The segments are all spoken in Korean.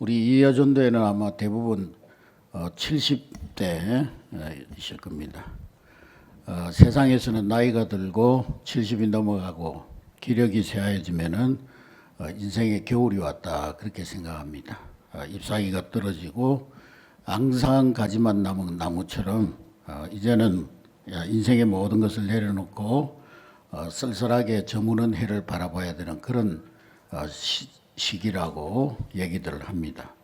우리 이여전도에는 아마 대부분 70대이실 겁니다. 세상에서는 나이가 들고 70이 넘어가고 기력이 쇠하여지면은 인생의 겨울이 왔다 그렇게 생각합니다. 잎사귀가 떨어지고 앙상한 가지만 남은 나무처럼 이제는 인생의 모든 것을 내려놓고 쓸쓸하게 저무는 해를 바라봐야 되는 그런 시기라고 얘기들을 합니다.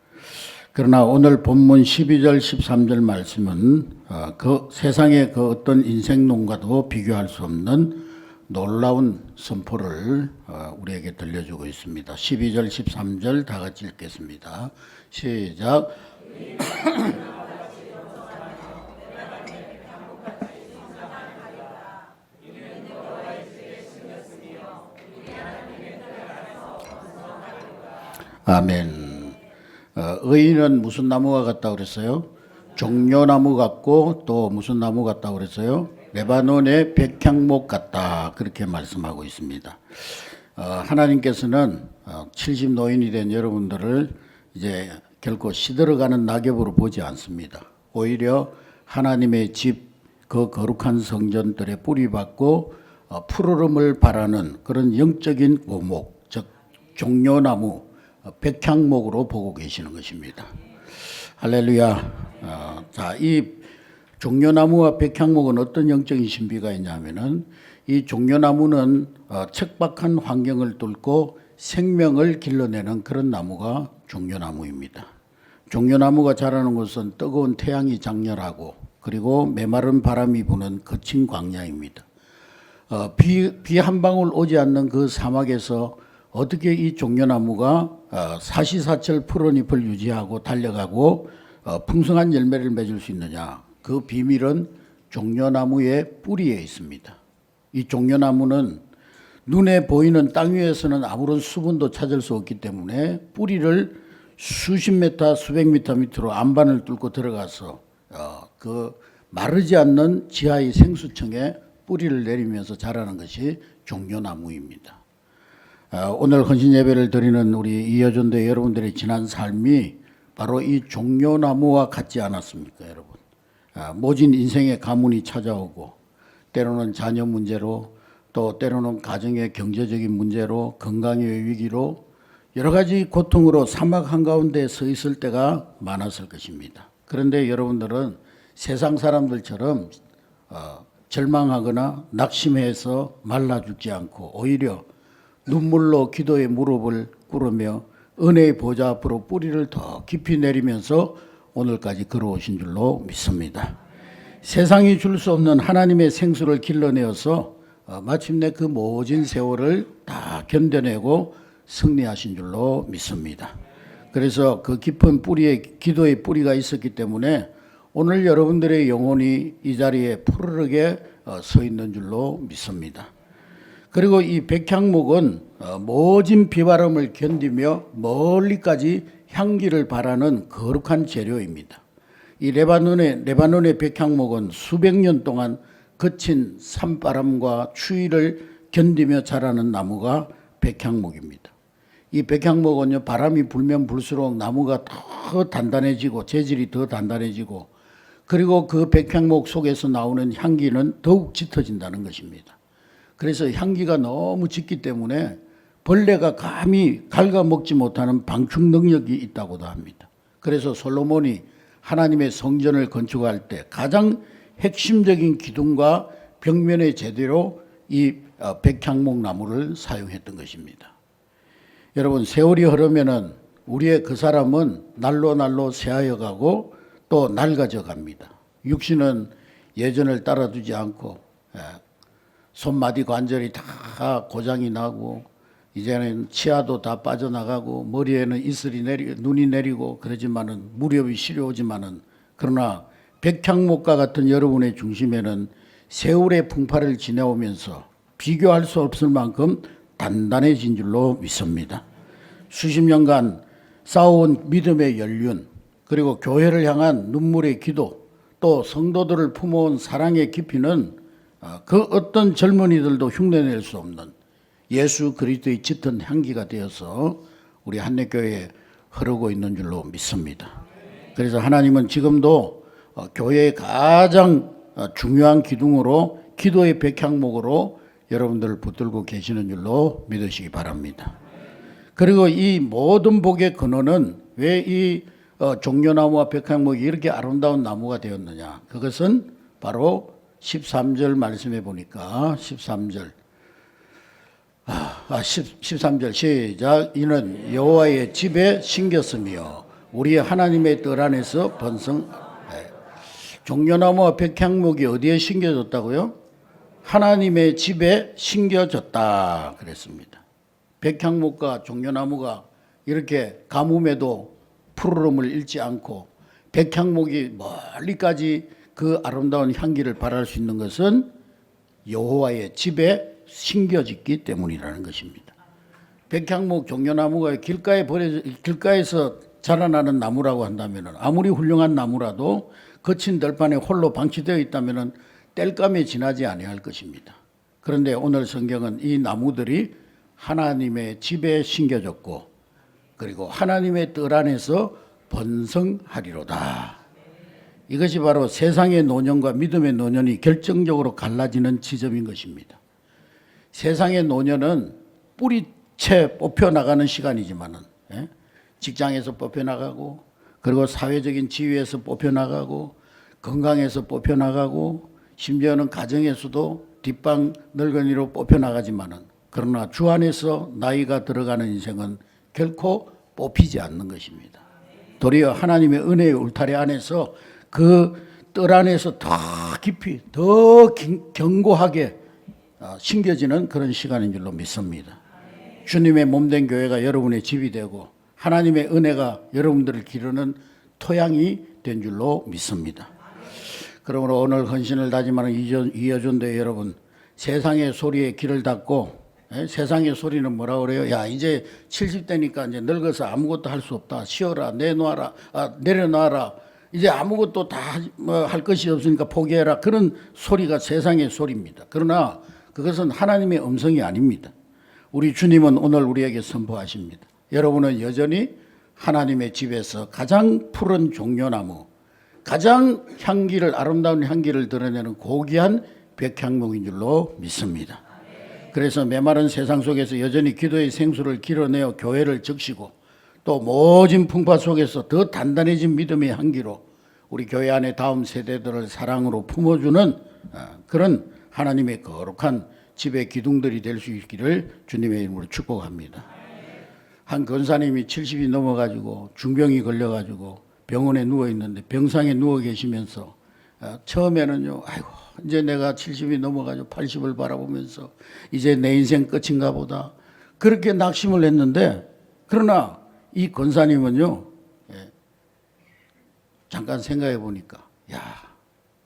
그러나 오늘 본문 12절 13절 말씀은 그 세상의 그 어떤 인생론과도 비교할 수 없는 놀라운 선포를 우리에게 들려주고 있습니다. 12절 13절 다 같이 읽겠습니다. 시작. 아멘. 의인은 무슨 나무가 같다고 그랬어요? 종려나무 같고 또 무슨 나무 같다고 그랬어요? 레바논의 백향목 같다 그렇게 말씀하고 있습니다. 하나님께서는 70 노인이 된 여러분들을 이제 결코 시들어가는 낙엽으로 보지 않습니다. 오히려 하나님의 집, 그 거룩한 성전들에 뿌리박고 푸르름을 바라는 그런 영적인 오목, 즉 종려나무, 백향목으로 보고 계시는 것입니다. 할렐루야. 자, 이 종려나무와 백향목은 어떤 영적인 신비가 있냐면은 이 종려나무는 척박한 환경을 뚫고 생명을 길러내는 그런 나무가 종려나무입니다. 종려나무가 자라는 곳은 뜨거운 태양이 장렬하고 그리고 메마른 바람이 부는 거친 광야입니다. 비 한 방울 오지 않는 그 사막에서 어떻게 이 종려나무가 사시사철 푸른 잎을 유지하고 달려가고 풍성한 열매를 맺을 수 있느냐? 그 비밀은 종려나무의 뿌리에 있습니다. 이 종려나무는 눈에 보이는 땅 위에서는 아무런 수분도 찾을 수 없기 때문에 뿌리를 수십 미터, 수백 미터 밑으로 안반을 뚫고 들어가서 그 마르지 않는 지하의 생수층에 뿌리를 내리면서 자라는 것이 종려나무입니다. 오늘 헌신 예배를 드리는 우리 이여전도의 여러분들의 지난 삶이 바로 이 종려나무와 같지 않았습니까, 여러분? 모진 인생의 가문이 찾아오고 때로는 자녀 문제로 또 때로는 가정의 경제적인 문제로 건강의 위기로 여러 가지 고통으로 사막 한가운데 서 있을 때가 많았을 것입니다. 그런데 여러분들은 세상 사람들처럼 절망하거나 낙심해서 말라 죽지 않고 오히려 눈물로 기도의 무릎을 꿇으며 은혜의 보좌 앞으로 뿌리를 더 깊이 내리면서 오늘까지 걸어오신 줄로 믿습니다. 세상이 줄 수 없는 하나님의 생수를 길러내어서 마침내 그 모진 세월을 다 견뎌내고 승리하신 줄로 믿습니다. 그래서 그 깊은 뿌리에 기도의 뿌리가 있었기 때문에 오늘 여러분들의 영혼이 이 자리에 푸르르게 서 있는 줄로 믿습니다. 그리고 이 백향목은 모진 비바람을 견디며 멀리까지 향기를 바라는 거룩한 재료입니다. 이 레바논의 백향목은 수백 년 동안 거친 산바람과 추위를 견디며 자라는 나무가 백향목입니다. 이 백향목은요, 바람이 불면 불수록 나무가 더 단단해지고 재질이 더 단단해지고 그리고 그 백향목 속에서 나오는 향기는 더욱 짙어진다는 것입니다. 그래서 향기가 너무 짙기 때문에 벌레가 감히 갉아먹지 못하는 방충 능력이 있다고도 합니다. 그래서 솔로몬이 하나님의 성전을 건축할 때 가장 핵심적인 기둥과 벽면의 제대로 이 백향목 나무를 사용했던 것입니다. 여러분, 세월이 흐르면은 우리의 그 사람은 날로 쇠하여 가고 또 낡아져 갑니다. 육신은 예전을 따라두지 않고 손마디 관절이 다 고장이 나고 이제는 치아도 다 빠져나가고 머리에는 이슬이 눈이 내리고 그러지만은 무렵이 시려오지만은 그러나 백향목과 같은 여러분의 중심에는 세월의 풍파를 지내오면서 비교할 수 없을 만큼 단단해진 줄로 믿습니다. 수십 년간 쌓아온 믿음의 연륜 그리고 교회를 향한 눈물의 기도 또 성도들을 품어온 사랑의 깊이는 그 어떤 젊은이들도 흉내낼 수 없는 예수 그리스도의 짙은 향기가 되어서 우리 한례교회에 흐르고 있는 줄로 믿습니다. 그래서 하나님은 지금도 교회의 가장 중요한 기둥으로 기도의 백향목으로 여러분들을 붙들고 계시는 줄로 믿으시기 바랍니다. 그리고 이 모든 복의 근원은 왜 이 종려나무와 백향목이 이렇게 아름다운 나무가 되었느냐? 그것은 바로 13절 말씀해 보니까 13절 13절 시작. 이는 여호와의 집에 심겼으며 우리 하나님의 뜰 안에서 번성. 종려나무와 백향목이 어디에 심겨졌다고요? 하나님의 집에 심겨졌다 그랬습니다. 백향목과 종려나무가 이렇게 가뭄에도 푸르름을 잃지 않고 백향목이 멀리까지 그 아름다운 향기를 발할 수 있는 것은 여호와의 집에 심겨졌기 때문이라는 것입니다. 백향목, 종려나무가 길가에서 자라나는 나무라고 한다면 아무리 훌륭한 나무라도 거친 들판에 홀로 방치되어 있다면 땔감에 지나지 아니할 것입니다. 그런데 오늘 성경은 이 나무들이 하나님의 집에 심겨졌고 그리고 하나님의 뜰 안에서 번성하리로다. 이것이 바로 세상의 노년과 믿음의 노년이 결정적으로 갈라지는 지점인 것입니다. 세상의 노년은 뿌리채 뽑혀나가는 시간이지만은 직장에서 뽑혀나가고 그리고 사회적인 지위에서 뽑혀나가고 건강에서 뽑혀나가고 심지어는 가정에서도 뒷방 늙은이로 뽑혀나가지만은 그러나 주 안에서 나이가 들어가는 인생은 결코 뽑히지 않는 것입니다. 도리어 하나님의 은혜의 울타리 안에서 그 뜰 안에서 더 깊이 더 견고하게 심겨지는 그런 시간인 줄로 믿습니다. 주님의 몸된 교회가 여러분의 집이 되고 하나님의 은혜가 여러분들을 기르는 토양이 된 줄로 믿습니다. 그러므로 오늘 헌신을 다짐하는 이여준대 여러분, 세상의 소리에 귀를 닫고 세상의 소리는 뭐라 그래요? 야, 이제 70대니까 이제 늙어서 아무것도 할 수 없다. 쉬어라, 내려놔라. 이제 아무것도 다 할 것이 없으니까 포기해라. 그런 소리가 세상의 소리입니다. 그러나 그것은 하나님의 음성이 아닙니다. 우리 주님은 오늘 우리에게 선포하십니다. 여러분은 여전히 하나님의 집에서 가장 푸른 종려나무, 가장 아름다운 향기를 드러내는 고귀한 백향목인 줄로 믿습니다. 그래서 메마른 세상 속에서 여전히 기도의 생수를 길어내어 교회를 적시고 또 모진 풍파 속에서 더 단단해진 믿음의 향기로 우리 교회 안에 다음 세대들을 사랑으로 품어주는 그런 하나님의 거룩한 집의 기둥들이 될 수 있기를 주님의 이름으로 축복합니다. 한 권사님이 70이 넘어가지고 중병이 걸려가지고 병원에 누워 있는데 병상에 누워 계시면서 처음에는요, 아이고 이제 내가 70이 넘어가지고 80을 바라보면서 이제 내 인생 끝인가 보다 그렇게 낙심을 했는데, 그러나 이 권사님은요, 잠깐 생각해 보니까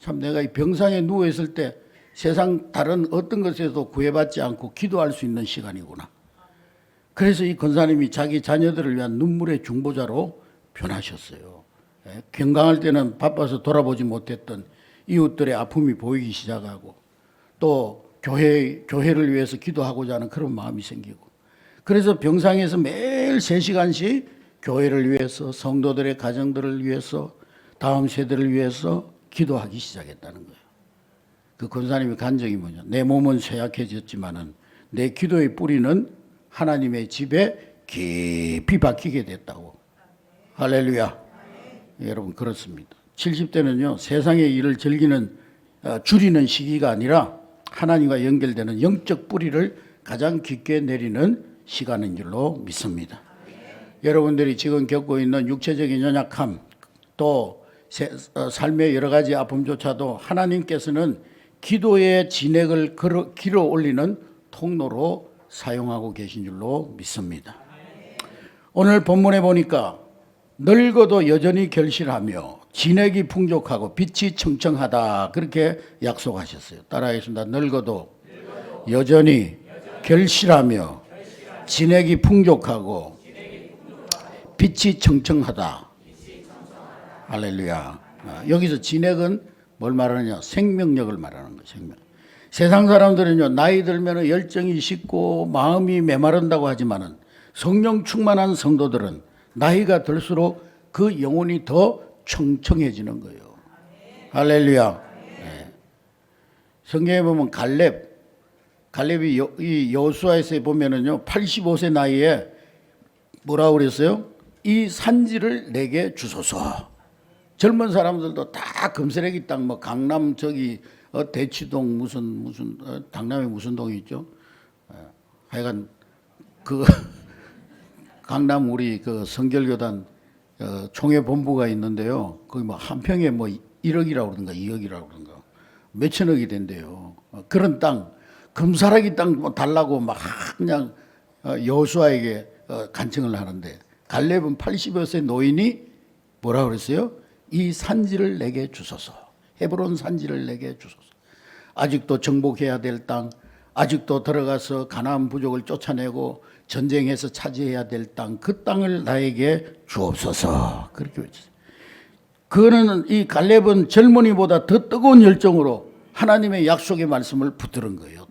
참 내가 이 병상에 누워 있을 때 세상 다른 어떤 것에도 구애받지 않고 기도할 수 있는 시간이구나. 그래서 이 권사님이 자기 자녀들을 위한 눈물의 중보자로 변하셨어요. 건강할 때는 바빠서 돌아보지 못했던 이웃들의 아픔이 보이기 시작하고 또 교회를 위해서 기도하고자 하는 그런 마음이 생기고, 그래서 병상에서 매일 3시간씩 교회를 위해서, 성도들의 가정들을 위해서, 다음 세대를 위해서 기도하기 시작했다는 거예요. 그 권사님의 간증이 뭐냐? 내 몸은 쇠약해졌지만은 내 기도의 뿌리는 하나님의 집에 깊이 박히게 됐다고. 할렐루야. 여러분 그렇습니다. 70대는요 세상의 일을 줄이는 시기가 아니라 하나님과 연결되는 영적 뿌리를 가장 깊게 내리는 시간인 줄로 믿습니다. 여러분들이 지금 겪고 있는 육체적인 연약함, 또 삶의 여러 가지 아픔조차도 하나님께서는 기도의 진액을 길어 올리는 통로로 사용하고 계신 줄로 믿습니다. 오늘 본문에 보니까 늙어도 여전히 결실하며 진액이 풍족하고 빛이 청청하다, 그렇게 약속하셨어요. 따라하겠습니다. 늙어도 여전히 결실하며 진액이 풍족하고 빛이 청청하다. 할렐루야. 여기서 진액은 뭘 말하느냐? 생명력을 말하는 거예요. 생명. 세상 사람들은요, 나이 들면 열정이 식고 마음이 메마른다고 하지만은 성령 충만한 성도들은 나이가 들수록 그 영혼이 더 청청해지는 거예요. 할렐루야. 네. 성경에 보면 갈렙이 이 여호수아에서 보면은요 85세 나이에 뭐라고 그랬어요? 이 산지를 내게 주소서. 젊은 사람들도 다 금세래기 땅, 뭐 강남 저기 대치동 무슨 강남에 무슨 동이 있죠? 하여간 그 강남 우리 그 성결교단 총회 본부가 있는데요. 거기 뭐 한 평에 뭐 1억이라고 그러던가 2억이라고 그러던가 몇천억이 된대요. 그런 땅, 금사라기 땅 뭐 달라고 막 그냥 여호수아에게 간청을 하는데 갈렙은 80여 세 노인이 뭐라 그랬어요? 이 산지를 내게 주소서. 헤브론 산지를 내게 주소서. 아직도 정복해야 될 땅, 아직도 들어가서 가나안 부족을 쫓아내고 전쟁해서 차지해야 될 땅, 그 땅을 나에게 주옵소서. 그렇게 외쳤어요. 그거는 이 갈렙은 젊은이보다 더 뜨거운 열정으로 하나님의 약속의 말씀을 붙들은 거예요.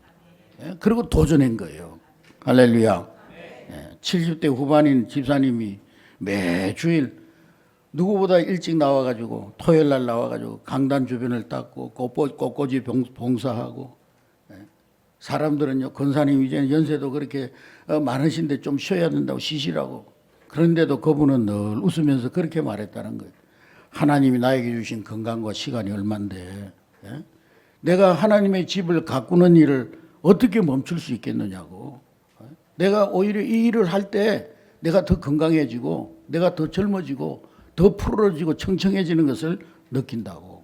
그리고 도전한 거예요. 할렐루야. 70대 후반인 집사님이 매주일 누구보다 일찍 나와가지고 토요일 날 나와가지고 강단 주변을 닦고 꽃꽂이 봉사하고, 사람들은요 권사님 이제 연세도 그렇게 많으신데 좀 쉬어야 된다고 쉬시라고. 그런데도 그분은 늘 웃으면서 그렇게 말했다는 거예요. 하나님이 나에게 주신 건강과 시간이 얼만데 내가 하나님의 집을 가꾸는 일을 어떻게 멈출 수 있겠느냐고. 내가 오히려 이 일을 할 때 내가 더 건강해지고 내가 더 젊어지고 더 푸르러지고 청청해지는 것을 느낀다고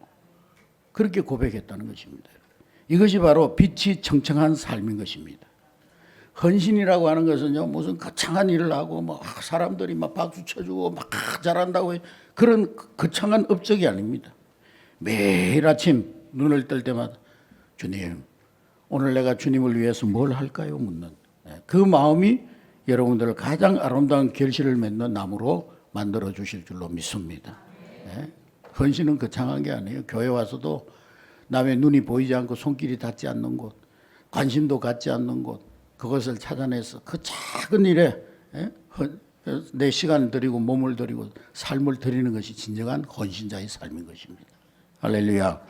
그렇게 고백했다는 것입니다. 이것이 바로 빛이 청청한 삶인 것입니다. 헌신이라고 하는 것은요 무슨 거창한 일을 하고 막 사람들이 막 박수 쳐주고 막 잘한다고 그런 거창한 업적이 아닙니다. 매일 아침 눈을 뜰 때마다 주님 오늘 내가 주님을 위해서 뭘 할까요? 묻는 그 마음이 여러분들을 가장 아름다운 결실을 맺는 나무로 만들어 주실 줄로 믿습니다. 헌신은 거창한 게 아니에요. 교회 와서도 남의 눈이 보이지 않고 손길이 닿지 않는 곳, 관심도 갖지 않는 곳, 그것을 찾아내서 그 작은 일에 내 시간을 드리고 몸을 드리고 삶을 드리는 것이 진정한 헌신자의 삶인 것입니다. 할렐루야.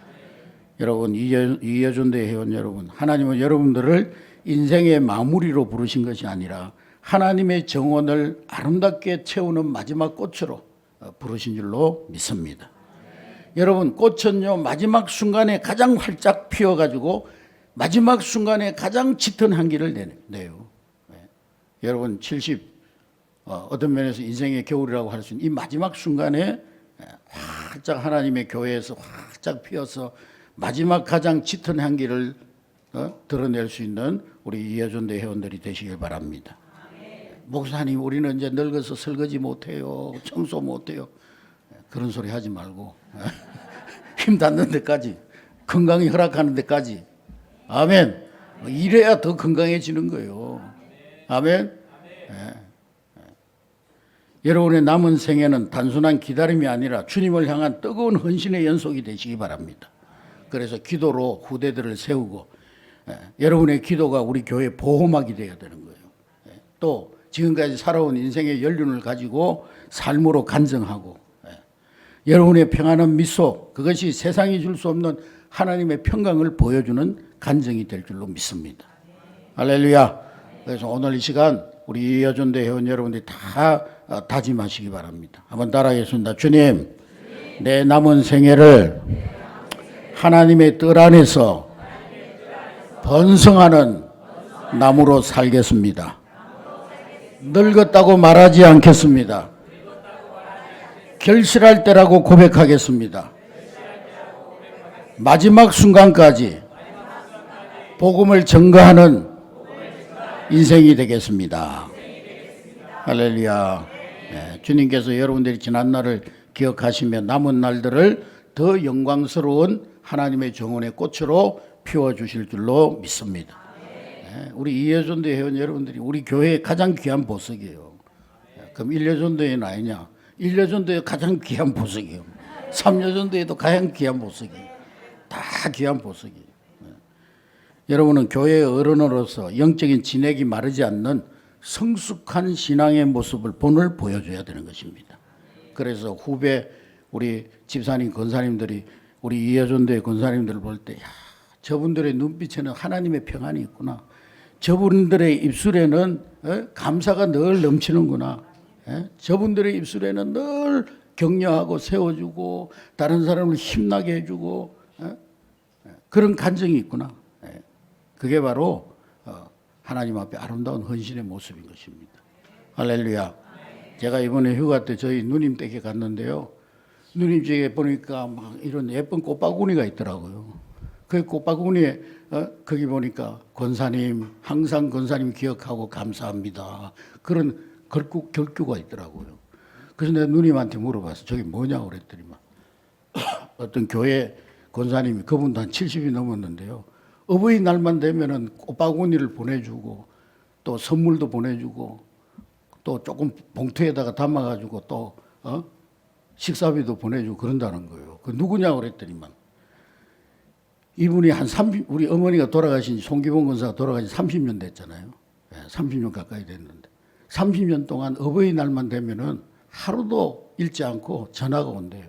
여러분, 이여존대 회원 여러분, 하나님은 여러분들을 인생의 마무리로 부르신 것이 아니라 하나님의 정원을 아름답게 채우는 마지막 꽃으로 부르신 줄로 믿습니다. 여러분, 꽃은요 마지막 순간에 가장 활짝 피어가지고 마지막 순간에 가장 짙은 향기를 내요. 여러분 70 어떤 면에서 인생의 겨울이라고 할 수 있는 이 마지막 순간에 활짝 하나님의 교회에서 활짝 피어서 마지막 가장 짙은 향기를 드러낼 수 있는 우리 이여존대 회원들이 되시길 바랍니다. 목사님 우리는 이제 늙어서 설거지 못해요, 청소 못해요, 그런 소리 하지 말고 힘 닿는 데까지, 건강이 허락하는 데까지, 아멘. 이래야 더 건강해지는 거예요. 아멘. 여러분의 남은 생애는 단순한 기다림이 아니라 주님을 향한 뜨거운 헌신의 연속이 되시기 바랍니다. 그래서 기도로 후대들을 세우고 여러분의 기도가 우리 교회 보호막이 되어야 되는 거예요. 또 지금까지 살아온 인생의 연륜을 가지고 삶으로 간증하고 여러분의 평안한 미소, 그것이 세상이 줄 수 없는 하나님의 평강을 보여주는 간증이 될 줄로 믿습니다. 할렐루야. 그래서 오늘 이 시간 우리 이여존대 회원 여러분들이 다 다짐하시기 바랍니다. 한번 따라하겠습니다. 주님, 내 남은 생애를 하나님의 뜻 안에서 번성하는 나무로 살겠습니다. 늙었다고 말하지 않겠습니다. 결실할 때라고 고백하겠습니다. 마지막 순간까지 복음을 증거하는 인생이 되겠습니다. 할렐루야. 주님께서 여러분들이 지난 날을 기억하시며 남은 날들을 더 영광스러운 하나님의 정원의 꽃으로 피워주실 줄로 믿습니다. 우리 이여존대 회원 여러분들이 우리 교회의 가장 귀한 보석이에요. 그럼 1여존대회는 아니냐? 1여존대회 가장 귀한 보석이에요. 3여존대회도 가장 귀한 보석이에요. 다 귀한 보석이에요. 여러분은 교회의 어른으로서 영적인 진액이 마르지 않는 성숙한 신앙의 모습을 본을 보여줘야 되는 것입니다. 그래서 후배 우리 집사님 권사님들이 우리 이여전도의 권사님들을 볼 때, 야, 저분들의 눈빛에는 하나님의 평안이 있구나. 저분들의 입술에는 감사가 늘 넘치는구나. 저분들의 입술에는 늘 격려하고 세워주고 다른 사람을 힘나게 해주고 그런 간정이 있구나. 그게 바로 하나님 앞에 아름다운 헌신의 모습인 것입니다. 할렐루야. 제가 이번에 휴가 때 저희 누님 댁에 갔는데요. 누님 집에 보니까 막 이런 예쁜 꽃바구니가 있더라고요. 그 꽃바구니에 거기 보니까 권사님, 항상 권사님 기억하고 감사합니다. 그런 결규가 있더라고요. 그래서 내가 누님한테 물어봤어. 저게 뭐냐고 그랬더니만 어떤 교회 권사님이, 그분도 한 70이 넘었는데요. 어버이날만 되면은 꽃바구니를 보내주고 또 선물도 보내주고 또 조금 봉투에다가 담아가지고 또 식사비도 보내주고 그런다는 거예요. 그 누구냐고 그랬더니만 이분이 우리 어머니가 돌아가신, 송기봉 권사가 돌아가신 30년 됐잖아요. 30년 가까이 됐는데 30년 동안 어버이날만 되면은 하루도 잃지 않고 전화가 온대요.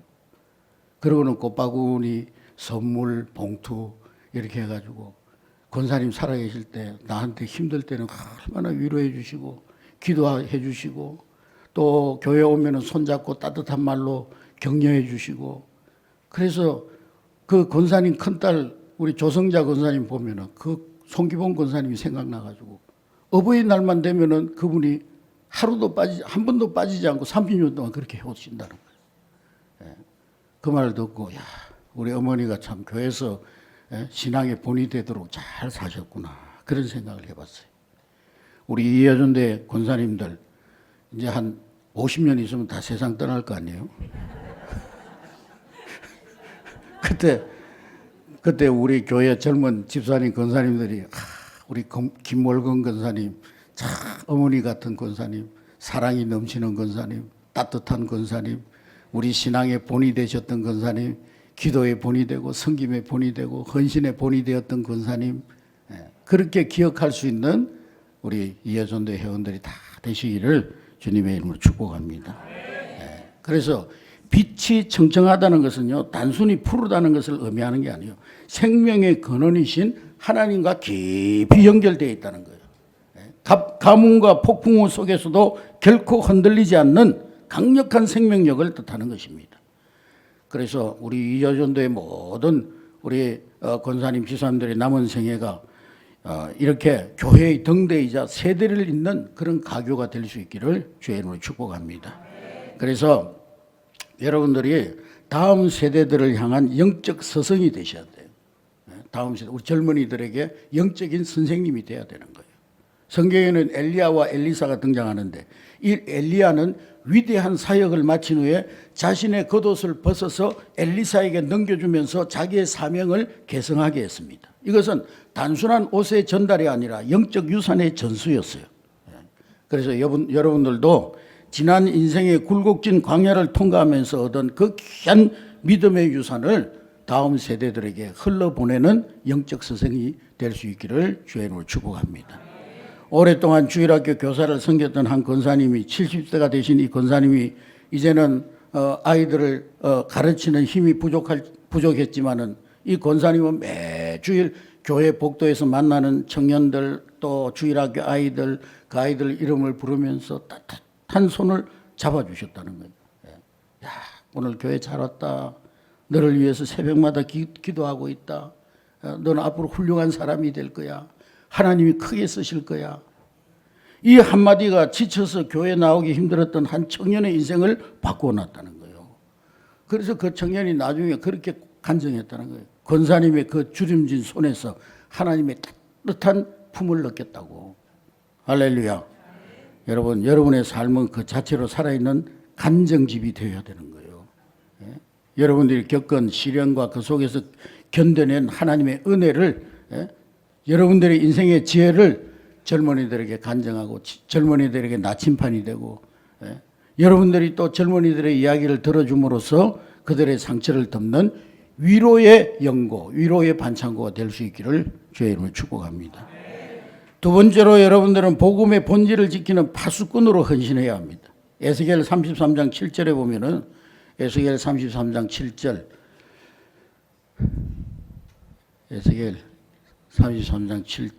그러고는 꽃바구니, 선물, 봉투 이렇게 해가지고 권사님 살아계실 때 나한테 힘들 때는 얼마나 위로해 주시고 기도해 주시고 또 교회 오면은 손잡고 따뜻한 말로 격려해 주시고, 그래서 그 권사님 큰딸 우리 조성자 권사님 보면은 그 송기봉 권사님이 생각나가지고 어버이날만 되면은 그분이 한 번도 빠지지 않고 30년 동안 그렇게 해오신다는 거예요. 그 말을 듣고, 야, 우리 어머니가 참 교회에서 신앙의 본이 되도록 잘 사셨구나, 그런 생각을 해봤어요. 우리 이여전대 권사님들 이제 한 50년 있으면 다 세상 떠날 거 아니에요? 그때 우리 교회 젊은 집사님 권사님들이 우리 김월건 권사님 참 어머니 같은 권사님, 사랑이 넘치는 권사님, 따뜻한 권사님, 우리 신앙의 본이 되셨던 권사님, 기도의 본이 되고 섬김의 본이 되고 헌신의 본이 되었던 권사님, 그렇게 기억할 수 있는 우리 이여전도 회원들이 다 되시기를 주님의 이름으로 축복합니다. 그래서 빛이 청청하다는 것은요, 단순히 푸르다는 것을 의미하는 게 아니에요. 생명의 근원이신 하나님과 깊이 연결되어 있다는 거예요. 가뭄과 폭풍우 속에서도 결코 흔들리지 않는 강력한 생명력을 뜻하는 것입니다. 그래서 우리 이여전도의 모든 우리 권사님, 지사님들의 남은 생애가 이렇게 교회의 등대이자 세대를 잇는 그런 가교가 될 수 있기를 주의 이름으로 축복합니다. 그래서 여러분들이 다음 세대들을 향한 영적 서성이 되셔야 돼요. 다음 세대, 우리 젊은이들에게 영적인 선생님이 돼야 되는 거예요. 성경에는 엘리야와 엘리사가 등장하는데 이 엘리야는 위대한 사역을 마친 후에 자신의 겉옷을 벗어서 엘리사에게 넘겨주면서 자기의 사명을 계승하게 했습니다. 이것은 단순한 옷의 전달이 아니라 영적 유산의 전수였어요. 그래서 여러분들도 지난 인생의 굴곡진 광야를 통과하면서 얻은 그 귀한 믿음의 유산을 다음 세대들에게 흘러보내는 영적 스승이 될 수 있기를 주의 이름으로 축복합니다. 오랫동안 주일학교 교사를 섬겼던 한 권사님이 70세가 되신 이 권사님이 이제는 아이들을 가르치는 힘이 부족했지만은 이 권사님은 매주일 교회 복도에서 만나는 청년들 또 주일학교 아이들, 그 아이들 이름을 부르면서 따뜻한 손을 잡아주셨다는 거예요. 야, 오늘 교회 잘 왔다. 너를 위해서 새벽마다 기도하고 있다. 너는 앞으로 훌륭한 사람이 될 거야. 하나님이 크게 쓰실 거야. 이 한마디가 지쳐서 교회 나오기 힘들었던 한 청년의 인생을 바꿔놨다는 거예요. 그래서 그 청년이 나중에 그렇게 간증했다는 거예요. 권사님의 그 주름진 손에서 하나님의 따뜻한 품을 느꼈다고. 할렐루야. 여러분, 여러분의 삶은 그 자체로 살아있는 간증집이 되어야 되는 거예요. 여러분들이 겪은 시련과 그 속에서 견뎌낸 하나님의 은혜를, 여러분들의 인생의 지혜를 젊은이들에게 간증하고 젊은이들에게 나침판이 되고, 여러분들이 또 젊은이들의 이야기를 들어줌으로써 그들의 상처를 덮는 위로의 연고, 위로의 반창고가 될 수 있기를 주의 이름으로 축복합니다. 두 번째로 여러분들은 복음의 본질을 지키는 파수꾼으로 헌신해야 합니다. 에스겔 33장 7절에 보면은 에스겔 33장 7절 에스겔 33장 7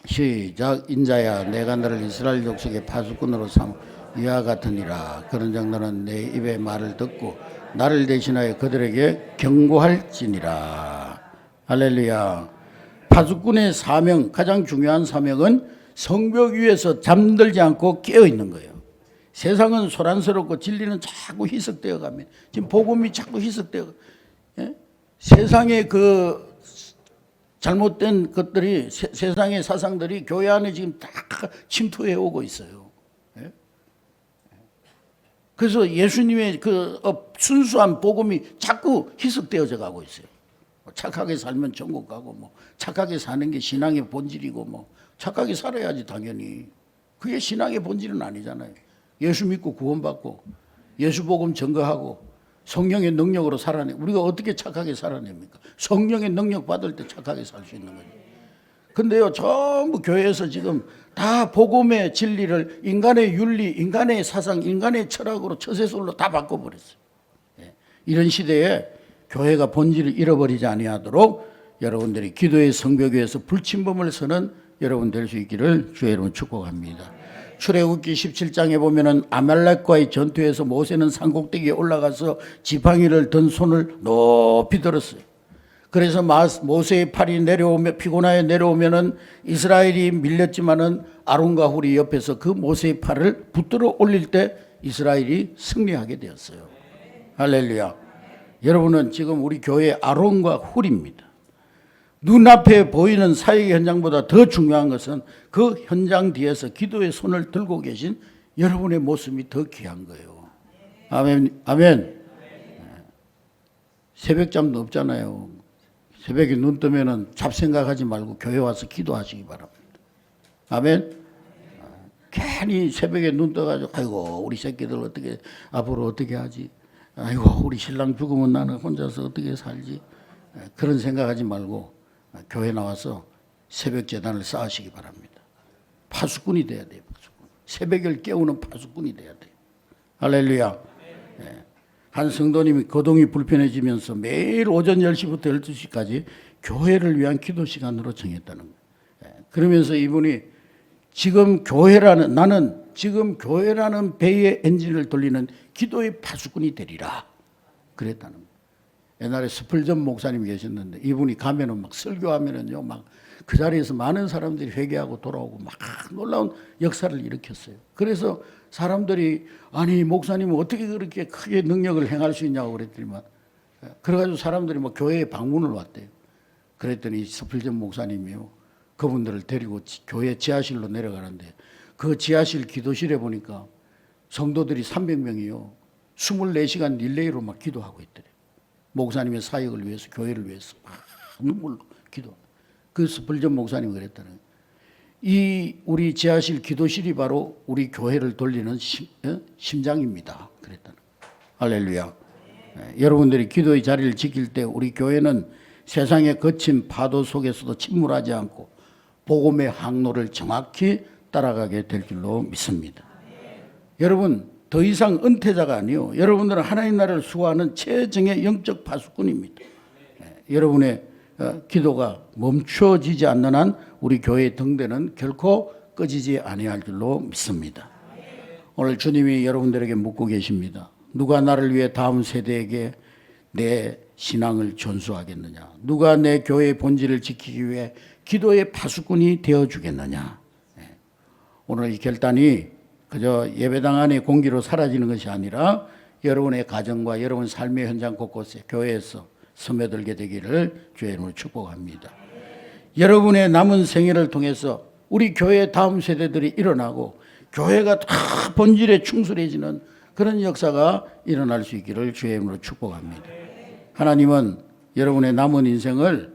시작. 인자야 내가 너를 이스라엘 족속의 파수꾼으로 삼 이와 같으니라. 그런즉 너는 내 입의 말을 듣고 나를 대신하여 그들에게 경고할지니라. 할렐루야. 파수꾼의 사명, 가장 중요한 사명은 성벽 위에서 잠들지 않고 깨어 있는 거예요. 세상은 소란스럽고 진리는 자꾸 희석되어 갑니다. 지금 복음이 자꾸 희석되어, 예? 세상의 그 잘못된 것들이, 세상의 사상들이 교회 안에 지금 다 침투해 오고 있어요. 예? 그래서 예수님의 그 순수한 복음이 자꾸 희석되어져 가고 있어요. 착하게 살면 천국 가고, 뭐 착하게 사는 게 신앙의 본질이고, 뭐 착하게 살아야지 당연히. 그게 신앙의 본질은 아니잖아요. 예수 믿고 구원받고 예수 복음 증거하고 성령의 능력으로 살아내. 우리가 어떻게 착하게 살아냅니까? 성령의 능력 받을 때 착하게 살 수 있는 거죠. 근데요, 전부 교회에서 지금 다 복음의 진리를 인간의 윤리, 인간의 사상, 인간의 철학으로 처세술로 다 바꿔버렸어요. 예. 이런 시대에 교회가 본질을 잃어버리지 아니하도록 여러분들이 기도의 성벽 위에서 불침범을 서는 여러분 될 수 있기를 주의 이름으로 축복합니다. 출애굽기 17장에 보면은 아말렉과의 전투에서 모세는 산꼭대기에 올라가서 지팡이를 든 손을 높이 들었어요. 그래서 모세의 팔이 내려오며 피곤하여 내려오면은 이스라엘이 밀렸지만은 아론과 훌이 옆에서 그 모세의 팔을 붙들어 올릴 때 이스라엘이 승리하게 되었어요. 할렐루야. 여러분은 지금 우리 교회의 아론과 훌입니다. 눈앞에 보이는 사역의 현장보다 더 중요한 것은 그 현장 뒤에서 기도의 손을 들고 계신 여러분의 모습이 더 귀한 거예요. 아멘. 아멘. 새벽잠도 없잖아요. 새벽에 눈 뜨면은 잡생각하지 말고 교회 와서 기도하시기 바랍니다. 아멘. 괜히 새벽에 눈 떠가지고 아이고 우리 새끼들 어떻게 앞으로 어떻게 하지? 아이고 우리 신랑 죽으면 나는 혼자서 어떻게 살지? 그런 생각하지 말고 교회 나와서 새벽 제단을 쌓으시기 바랍니다. 파수꾼이 돼야 돼요. 파수꾼. 새벽을 깨우는 파수꾼이 돼야 돼요. 할렐루야. 네. 한 성도님이 거동이 불편해지면서 매일 오전 10시부터 12시까지 교회를 위한 기도 시간으로 정했다는 거예요. 네. 그러면서 이분이 지금 교회라는, 나는 지금 교회라는 배의 엔진을 돌리는 기도의 파수꾼이 되리라 그랬다는 거예요. 옛날에 스펄전 목사님이 계셨는데 이분이 가면은 막 설교하면은요 막 그 자리에서 많은 사람들이 회개하고 돌아오고 막 놀라운 역사를 일으켰어요. 그래서 사람들이 아니 목사님은 어떻게 그렇게 크게 능력을 행할 수 있냐고 그랬더니만 그래가지고 사람들이 막 교회에 방문을 왔대요. 그랬더니 스펄전 목사님이요 그분들을 데리고 교회 지하실로 내려가는데 그 지하실 기도실에 보니까 성도들이 300명이요 24시간 릴레이로 막 기도하고 있더래요. 목사님의 사역을 위해서, 교회를 위해서 막 눈물로 기도. 그 스펄전 목사님이 그랬다는 거예요. 이 우리 지하실 기도실이 바로 우리 교회를 돌리는 심장입니다. 그랬다는 거예요. 할렐루야. 여러분들이 기도의 자리를 지킬 때 우리 교회는 세상의 거친 파도 속에서도 침몰하지 않고 복음의 항로를 정확히 따라가게 될 줄로 믿습니다. 여러분 더 이상 은퇴자가 아니요. 여러분들은 하나님 나라를 수호하는 최정의 영적 파수꾼입니다. 여러분의 기도가 멈춰지지 않는 한 우리 교회의 등대는 결코 꺼지지 아니할 줄로 믿습니다. 오늘 주님이 여러분들에게 묻고 계십니다. 누가 나를 위해 다음 세대에게 내 신앙을 전수하겠느냐? 누가 내 교회의 본질을 지키기 위해 기도의 파수꾼이 되어주겠느냐? 오늘 이 결단이 그저 예배당 안의 공기로 사라지는 것이 아니라 여러분의 가정과 여러분 삶의 현장 곳곳에 교회에서 스며들게 되기를 주의 이름으로 축복합니다. 여러분의 남은 생애를 통해서 우리 교회의 다음 세대들이 일어나고 교회가 다 본질에 충실해지는 그런 역사가 일어날 수 있기를 주의 이름으로 축복합니다. 하나님은 여러분의 남은 인생을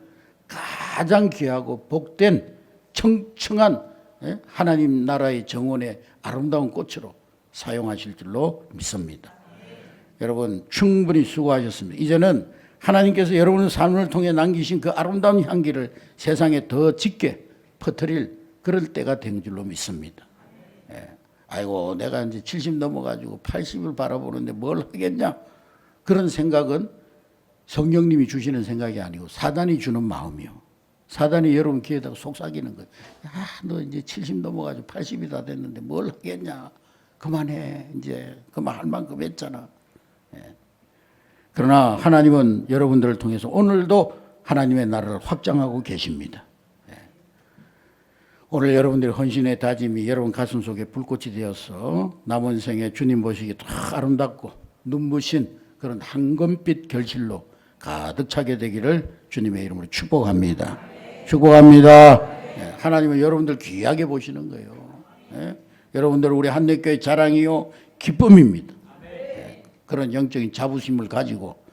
가장 귀하고 복된 청청한 하나님 나라의 정원의 아름다운 꽃으로 사용하실 줄로 믿습니다. 여러분 충분히 수고하셨습니다. 이제는 하나님께서 여러분의 삶을 통해 남기신 그 아름다운 향기를 세상에 더 짙게 퍼뜨릴 그럴 때가 된 줄로 믿습니다. 예. 아이고 내가 이제 70 넘어가지고 80을 바라보는데 뭘 하겠냐 그런 생각은 성령님이 주시는 생각이 아니고 사단이 주는 마음이요. 사단이 여러분 귀에다가 속삭이는 거예요. 야, 너 이제 70 넘어가지고 80이 다 됐는데 뭘 하겠냐. 그만해. 이제 그만 할 만큼 했잖아. 예. 그러나 하나님은 여러분들을 통해서 오늘도 하나님의 나라를 확장하고 계십니다. 예. 오늘 여러분들의 헌신의 다짐이 여러분 가슴 속에 불꽃이 되어서 남은 생에 주님 보시기 더 아름답고 눈부신 그런 황금빛 결실로 가득 차게 되기를 주님의 이름으로 축복합니다. 축복합니다. 예, 하나님은 여러분들 귀하게 보시는 거예요. 예? 여러분들 우리 한내교회 자랑이요 기쁨입니다. 예, 그런 영적인 자부심을 가지고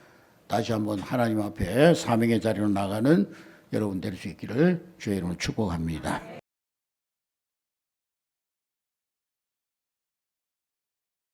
다시 한번 하나님 앞에 사명의 자리로 나가는 여러분 될 수 있기를 주의 이름으로 축복합니다.